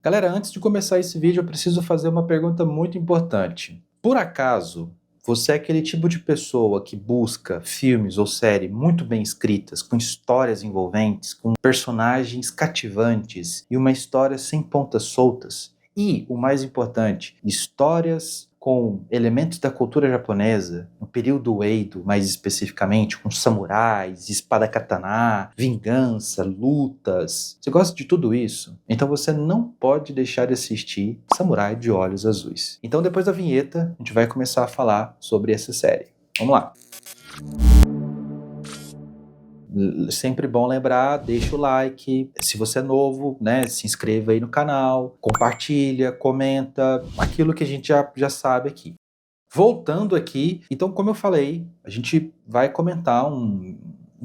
Galera, antes de começar esse vídeo, eu preciso fazer uma pergunta muito importante. Por acaso, você é aquele tipo de pessoa que busca filmes ou séries muito bem escritas, com histórias envolventes, com personagens cativantes e uma história sem pontas soltas? E, o mais importante, histórias com elementos da cultura japonesa, no período Edo, mais especificamente, com samurais, espada katana, vingança, lutas. Você gosta de tudo isso? Então você não pode deixar de assistir Samurai de Olhos Azuis. Então depois da vinheta, a gente vai começar a falar sobre essa série. Vamos lá! Sempre bom lembrar, deixa o like, se você é novo, né, se inscreva aí no canal, compartilha, comenta, aquilo que a gente já sabe aqui. Voltando aqui, então como eu falei, a gente vai comentar um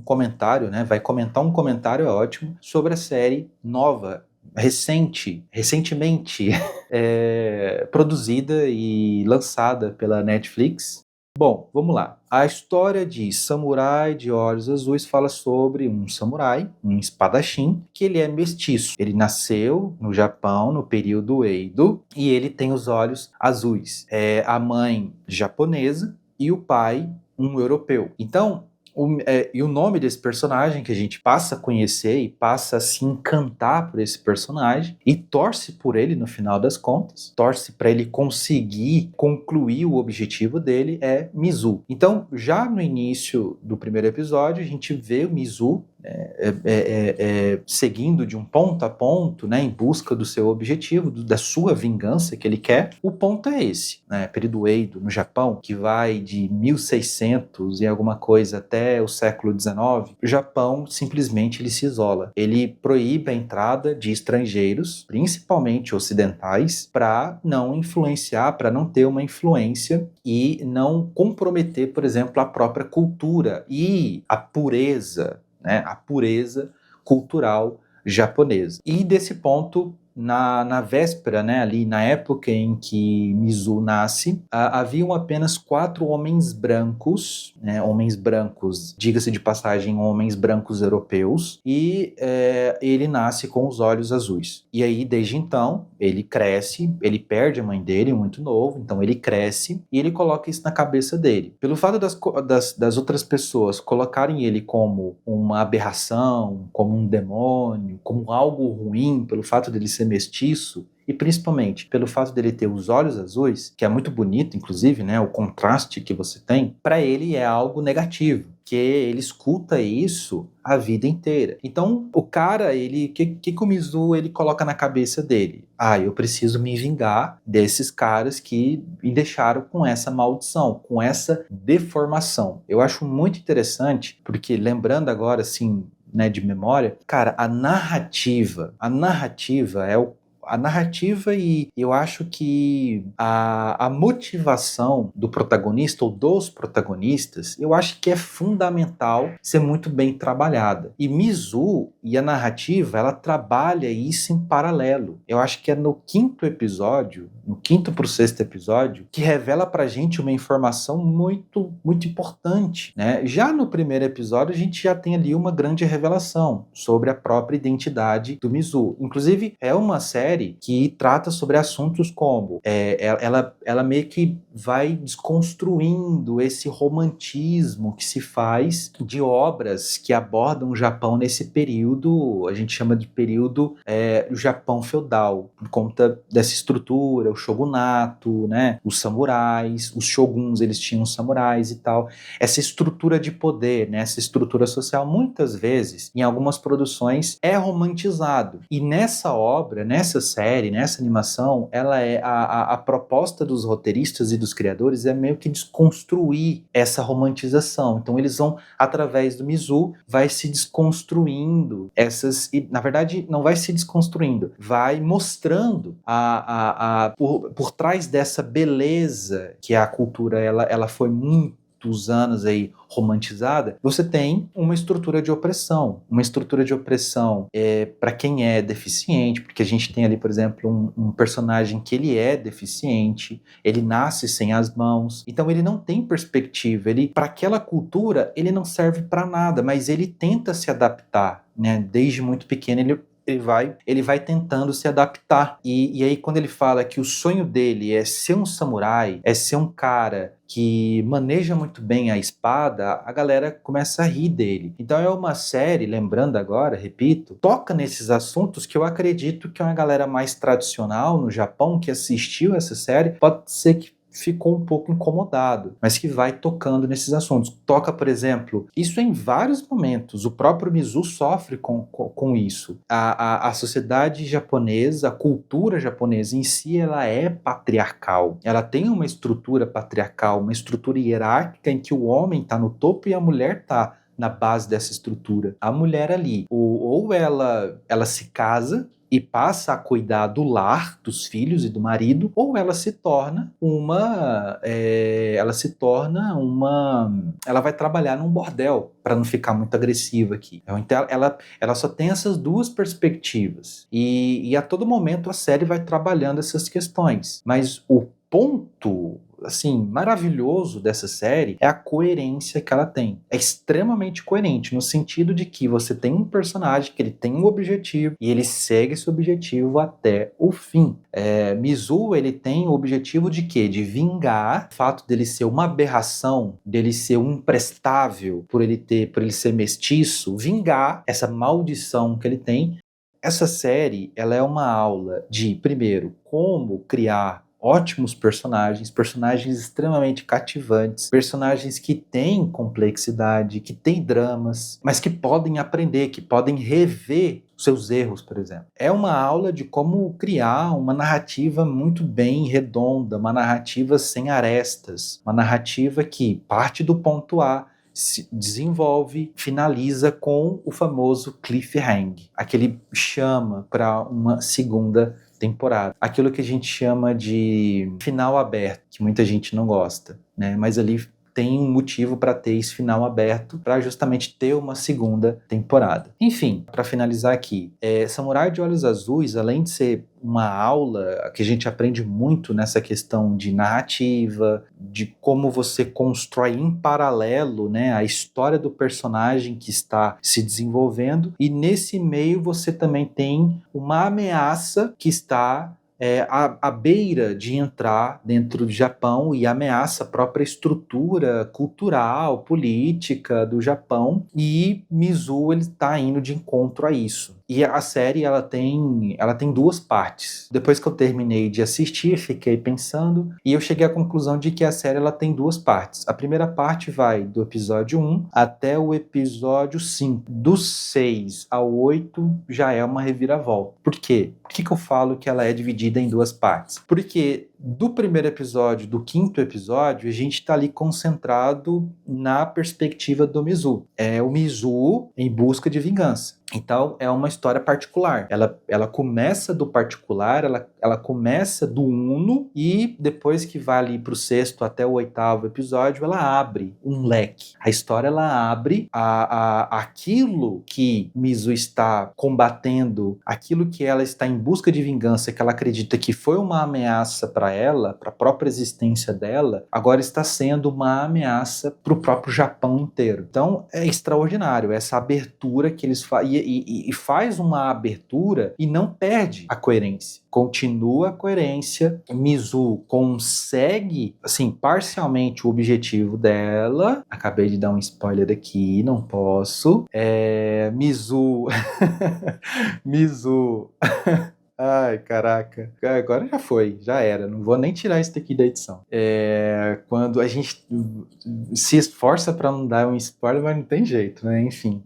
comentário, né, vai comentar um comentário, é ótimo, sobre a série nova, recentemente produzida e lançada pela Netflix. Bom, vamos lá. A história de Samurai de Olhos Azuis fala sobre um samurai, um espadachim, que ele é mestiço. Ele nasceu no Japão no período Edo e ele tem os olhos azuis. É a mãe japonesa e o pai um europeu. Então, e o nome desse personagem que a gente passa a conhecer e passa a se encantar por esse personagem e torce por ele no final das contas, torce para ele conseguir concluir o objetivo dele, é Mizu. Então, já no início do primeiro episódio, a gente vê o Mizu seguindo de um ponto a ponto, né, em busca do seu objetivo, da sua vingança que ele quer. O ponto é esse, né, período Edo no Japão, que vai de 1600 e alguma coisa até o século XIX. O Japão simplesmente ele se isola. Ele proíbe a entrada de estrangeiros, principalmente ocidentais, para não influenciar, para não ter uma influência e não comprometer, por exemplo, a própria cultura e a pureza, né, a pureza cultural japonesa. E desse ponto, na véspera, né, ali na época em que Mizu nasce, haviam apenas 4 homens brancos, né, homens brancos, diga-se de passagem, homens brancos europeus, e ele nasce com os olhos azuis. E aí, desde então, ele cresce, ele perde a mãe dele muito novo, então ele cresce e ele coloca isso na cabeça dele. Pelo fato das outras pessoas colocarem ele como uma aberração, como um demônio, como algo ruim, pelo fato dele ser mestiço, e principalmente pelo fato dele ter os olhos azuis, que é muito bonito, inclusive, né, o contraste que você tem, para ele é algo negativo, que ele escuta isso a vida inteira. Então, o cara, ele, que o Mizu ele coloca na cabeça dele? Eu preciso me vingar desses caras que me deixaram com essa maldição, com essa deformação. Eu acho muito interessante, porque lembrando agora, assim, né, de memória, cara, a narrativa e eu acho que a motivação do protagonista ou dos protagonistas, eu acho que é fundamental ser muito bem trabalhada. E Mizu e a narrativa, ela trabalha isso em paralelo. Eu acho que é no 5º episódio, no 5º pro 6º episódio, que revela pra gente uma informação muito, muito importante, né? Já no primeiro episódio, a gente já tem ali uma grande revelação sobre a própria identidade do Mizu. Inclusive, é uma série que trata sobre assuntos como ela meio que vai desconstruindo esse romantismo que se faz de obras que abordam o Japão nesse período, a gente chama de período o Japão feudal, por conta dessa estrutura, o shogunato, né, os samurais, os shoguns, eles tinham samurais e tal, essa estrutura de poder, né, essa estrutura social, muitas vezes, em algumas produções, é romantizado. E nessa obra, nessa série, nessa animação, ela a proposta dos roteiristas e dos criadores é meio que desconstruir essa romantização. Então eles vão, através do Mizu, vai se desconstruindo essas, e na verdade não vai se desconstruindo, vai mostrando por trás dessa beleza que a cultura ela foi muitos anos aí romantizada, você tem uma estrutura de opressão. Uma estrutura de opressão para quem é deficiente, porque a gente tem ali, por exemplo, um personagem que ele é deficiente, ele nasce sem as mãos, então ele não tem perspectiva, ele, para aquela cultura, ele não serve para nada, mas ele tenta se adaptar, né? Desde muito pequeno ele vai tentando se adaptar. E aí, quando ele fala que o sonho dele é ser um samurai, é ser um cara que maneja muito bem a espada, a galera começa a rir dele. Então é uma série, lembrando agora, repito, toca nesses assuntos que eu acredito que uma galera mais tradicional no Japão que assistiu essa série pode ser que ficou um pouco incomodado, mas que vai tocando nesses assuntos. Toca, por exemplo, isso em vários momentos. O próprio Mizu sofre com isso. A sociedade japonesa, a cultura japonesa em si, ela é patriarcal. Ela tem uma estrutura patriarcal, uma estrutura hierárquica em que o homem está no topo e a mulher está na base dessa estrutura. A mulher ali, ou ela se casa e passa a cuidar do lar, dos filhos e do marido, ou ela se torna ela vai trabalhar num bordel, para não ficar muito agressiva aqui. Então ela só tem essas duas perspectivas. E a todo momento a série vai trabalhando essas questões. Mas o ponto, assim, maravilhoso dessa série é a coerência que ela tem. É extremamente coerente, no sentido de que você tem um personagem que ele tem um objetivo e ele segue esse objetivo até o fim. Mizu, ele tem o objetivo de quê? De vingar o fato dele ser uma aberração, dele ser um imprestável, por ele ser mestiço, vingar essa maldição que ele tem. Essa série, ela é uma aula de, primeiro, como criar ótimos personagens extremamente cativantes, personagens que têm complexidade, que têm dramas, mas que podem aprender, que podem rever seus erros, por exemplo. É uma aula de como criar uma narrativa muito bem redonda, uma narrativa sem arestas, uma narrativa que parte do ponto A, se desenvolve, finaliza com o famoso cliffhanger, aquele chama para uma segunda temporada. Aquilo que a gente chama de final aberto, que muita gente não gosta, né? Mas ali tem um motivo para ter esse final aberto, para justamente ter uma segunda temporada. Enfim, para finalizar aqui, Samurai de Olhos Azuis, além de ser uma aula que a gente aprende muito nessa questão de narrativa, de como você constrói em paralelo, né, a história do personagem que está se desenvolvendo, e nesse meio você também tem uma ameaça que está à beira de entrar dentro do Japão e ameaça a própria estrutura cultural, política do Japão, e Mizu ele está indo de encontro a isso. E a série ela tem duas partes. Depois que eu terminei de assistir, fiquei pensando e eu cheguei à conclusão de que a série ela tem duas partes. A primeira parte vai do episódio 1 até o episódio 5. Do 6 ao 8 já é uma reviravolta. Por quê? Por que eu falo que ela é dividida em duas partes? Porque do primeiro episódio, do quinto episódio, a gente está ali concentrado na perspectiva do Mizu. É o Mizu em busca de vingança. Então, é uma história particular. Ela começa do particular, ela começa do uno, e depois que vai ali para o sexto até o oitavo episódio, ela abre um leque. A história, ela abre aquilo que Mizu está combatendo, aquilo que ela está em busca de vingança, que ela acredita que foi uma ameaça para ela, para a própria existência dela, agora está sendo uma ameaça para o próprio Japão inteiro. Então, é extraordinário essa abertura que eles fazem, e faz uma abertura e não perde a coerência. Continua a coerência. Mizu consegue, assim, parcialmente o objetivo dela. Acabei de dar um spoiler aqui, não posso. Mizu... Mizu... Ai, caraca. Agora já foi, já era. Não vou nem tirar isso daqui da edição. Quando a gente se esforça para não dar um spoiler, mas não tem jeito, né? Enfim.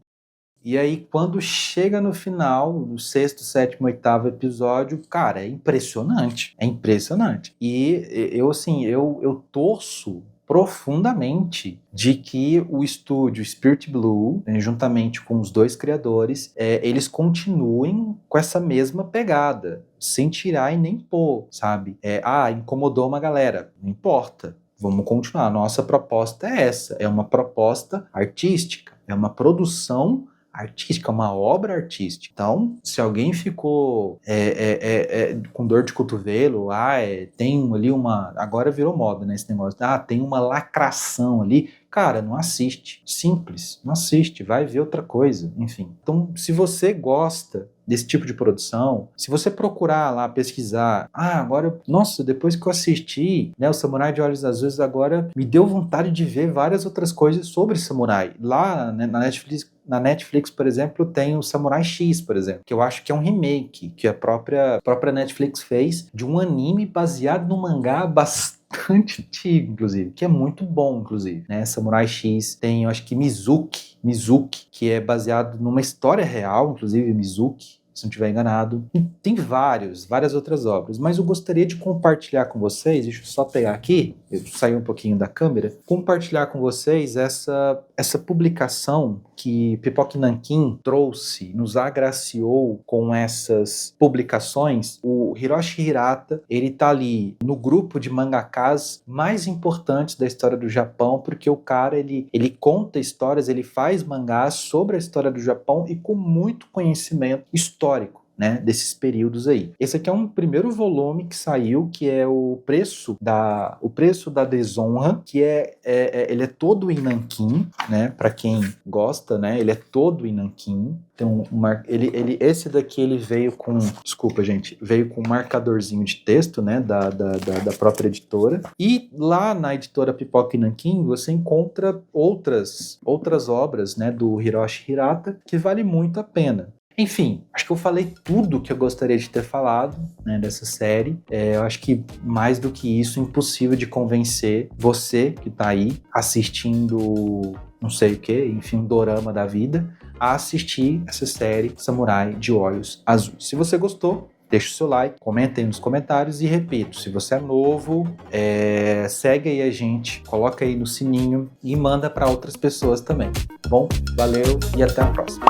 E aí, quando chega no final, no sexto, sétimo, oitavo episódio, cara, é impressionante. É impressionante. E eu torço profundamente de que o estúdio Spirit Blue, juntamente com os dois criadores, eles continuem com essa mesma pegada, sem tirar e nem pôr, sabe? Incomodou uma galera. Não importa. Vamos continuar. Nossa proposta é essa. É uma proposta artística. É uma produção artística, uma obra artística. Então, se alguém ficou com dor de cotovelo, tem ali agora virou moda, né, esse negócio, tem uma lacração ali, cara, não assiste, simples, não assiste, vai ver outra coisa, enfim. Então, se você gosta desse tipo de produção, se você procurar lá, pesquisar, agora, nossa, depois que eu assisti, né, o Samurai de Olhos Azuis, agora me deu vontade de ver várias outras coisas sobre samurai. Lá, né, na Netflix, por exemplo, tem o Samurai X, por exemplo, que eu acho que é um remake que a própria Netflix fez de um anime baseado no mangá bastante antigo, inclusive, que é muito bom, inclusive, né? Samurai X tem, eu acho que Mizuki, que é baseado numa história real, inclusive Mizuki, se não estiver enganado. E tem várias outras obras, mas eu gostaria de compartilhar com vocês, deixa eu só pegar aqui, eu saí um pouquinho da câmera, compartilhar com vocês essa publicação que Pipoca Nankin trouxe, nos agraciou com essas publicações. O Hiroshi Hirata, ele tá ali no grupo de mangakas mais importantes da história do Japão, porque o cara, ele conta histórias, ele faz mangás sobre a história do Japão e com muito conhecimento histórico, né, desses períodos aí. Esse aqui é um primeiro volume que saiu, que é o preço da desonra, que ele é todo em nanquim, né, para quem gosta, né, ele é todo em nanquim. Então, esse daqui ele veio com, desculpa gente, veio com um marcadorzinho de texto, né, da própria editora. E lá na editora Pipoca Nankin você encontra outras obras, né, do Hiroshi Hirata que vale muito a pena. Enfim, acho que eu falei tudo que eu gostaria de ter falado, né, dessa série. Eu acho que mais do que isso, impossível de convencer você que tá aí assistindo não sei o que, enfim, um dorama da vida, a assistir essa série Samurai de Olhos Azuis. Se você gostou, deixa o seu like, comenta aí nos comentários e repito, se você é novo, segue aí a gente, coloca aí no sininho e manda para outras pessoas também, tá bom? Valeu e até a próxima.